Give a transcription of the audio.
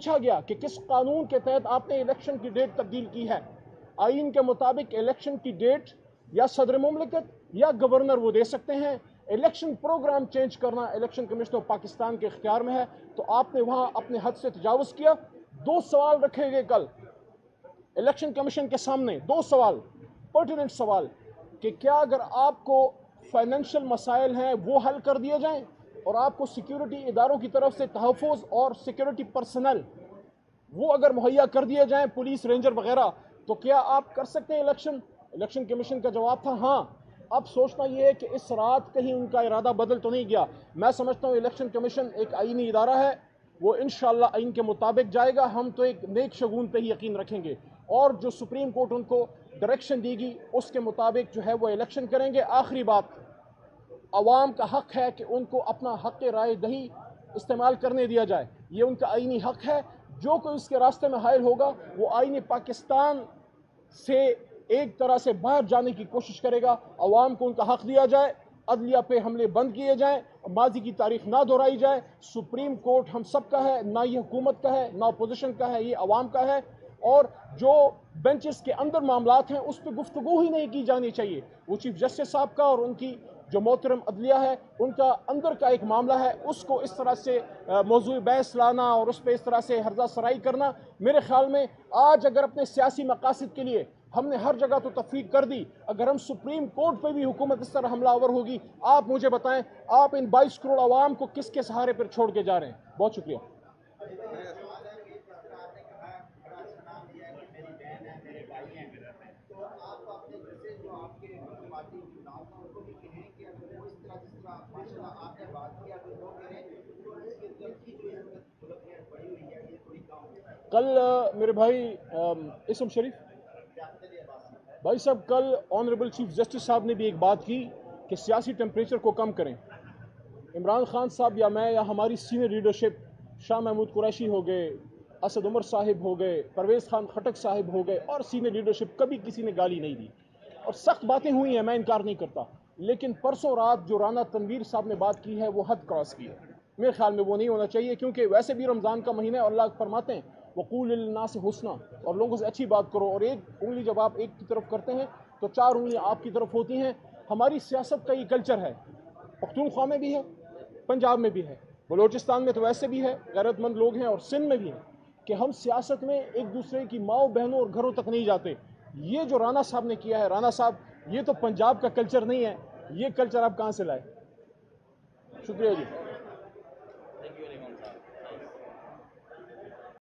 پوچھا گیا کہ کس قانون کے تحت آپ نے الیکشن کی ڈیٹ تبدیل کی ہے، آئین کے مطابق الیکشن کی ڈیٹ یا صدر مملکت یا گورنر وہ دے سکتے ہیں، الیکشن پروگرام چینج کرنا الیکشن کمیشن آف پاکستان کے اختیار میں ہے۔ تو آپ نے وہاں اپنے حد سے تجاوز کیا۔ 2 سوال رکھے گئے کل الیکشن کمیشن کے سامنے، 2 سوال پرٹیننٹ سوال کہ کیا اگر آپ کو فائنینشیل مسائل ہیں وہ حل کر دیے جائیں اور آپ کو سیکیورٹی اداروں کی طرف سے تحفظ اور سیکیورٹی پرسنل وہ اگر مہیا کر دیے جائیں، پولیس رینجر وغیرہ، تو کیا آپ کر سکتے ہیں الیکشن؟ الیکشن کمیشن کا جواب تھا ہاں۔ اب سوچنا یہ ہے کہ اس رات کہیں ان کا ارادہ بدل تو نہیں گیا۔ میں سمجھتا ہوں الیکشن کمیشن ایک آئینی ادارہ ہے، وہ انشاءاللہ آئین کے مطابق جائے گا۔ ہم تو ایک نیک شگون پہ ہی یقین رکھیں گے اور جو سپریم کورٹ ان کو ڈائریکشن دی گی اس کے مطابق جو ہے وہ الیکشن کریں گے۔ آخری بات، عوام کا حق ہے کہ ان کو اپنا حق رائے دہی استعمال کرنے دیا جائے، یہ ان کا آئینی حق ہے۔ جو کوئی اس کے راستے میں حائل ہوگا وہ آئین پاکستان سے ایک طرح سے باہر جانے کی کوشش کرے گا۔ عوام کو ان کا حق دیا جائے، عدلیہ پہ حملے بند کیے جائیں، ماضی کی تاریخ نہ دہرائی جائے۔ سپریم کورٹ ہم سب کا ہے، نہ یہ حکومت کا ہے نہ اپوزیشن کا ہے، یہ عوام کا ہے۔ اور جو بینچز کے اندر معاملات ہیں اس پہ گفتگو ہی نہیں کی جانی چاہیے۔ وہ چیف جسٹس صاحب کا اور ان کی جو محترم عدلیہ ہے ان کا اندر کا ایک معاملہ ہے، اس کو اس طرح سے موضوع بحث لانا اور اس پہ اس طرح سے ہرزہ سرائی کرنا، میرے خیال میں آج اگر اپنے سیاسی مقاصد کے لیے ہم نے ہر جگہ تو تفریق کر دی، اگر ہم سپریم کورٹ پہ بھی حکومت اس طرح حملہ آور ہوگی، آپ مجھے بتائیں آپ ان 22 کروڑ عوام کو کس کے سہارے پر چھوڑ کے جا رہے ہیں؟ بہت شکریہ۔ کل میرے بھائی اسم شریف بھائی صاحب، کل آنریبل چیف جسٹس صاحب نے بھی ایک بات کی کہ سیاسی ٹیمپریچر کو کم کریں۔ عمران خان صاحب یا میں یا ہماری سینئر لیڈرشپ، شاہ محمود قریشی ہو گئے، اسد عمر صاحب ہو گئے، پرویز خان خٹک صاحب ہو گئے، اور سینئر لیڈرشپ، کبھی کسی نے گالی نہیں دی اور سخت باتیں ہوئی ہیں، میں انکار نہیں کرتا، لیکن پرسوں رات جو رانا تنویر صاحب نے بات کی ہے وہ حد کراس کی ہے۔ میرے خیال میں وہ نہیں ہونا چاہیے، کیونکہ ویسے بھی رمضان کا مہینہ ہے اور اللہ فرماتے ہیں وقول للناس حسنا، اور لوگوں سے اچھی بات کرو، اور ایک انگلی جب آپ ایک کی طرف کرتے ہیں تو 4 انگلیاں آپ کی طرف ہوتی ہیں۔ ہماری سیاست کا یہ کلچر ہے، پختونخوا میں بھی ہے، پنجاب میں بھی ہے، بلوچستان میں تو ویسے بھی ہے، غیرت مند لوگ ہیں، اور سندھ میں بھی ہے، کہ ہم سیاست میں ایک دوسرے کی ماؤں بہنوں اور گھروں تک نہیں جاتے۔ یہ جو رانا صاحب نے کیا ہے، رانا صاحب یہ تو پنجاب کا کلچر نہیں ہے، یہ کلچر آپ کہاں سے لائے؟ شکریہ جی۔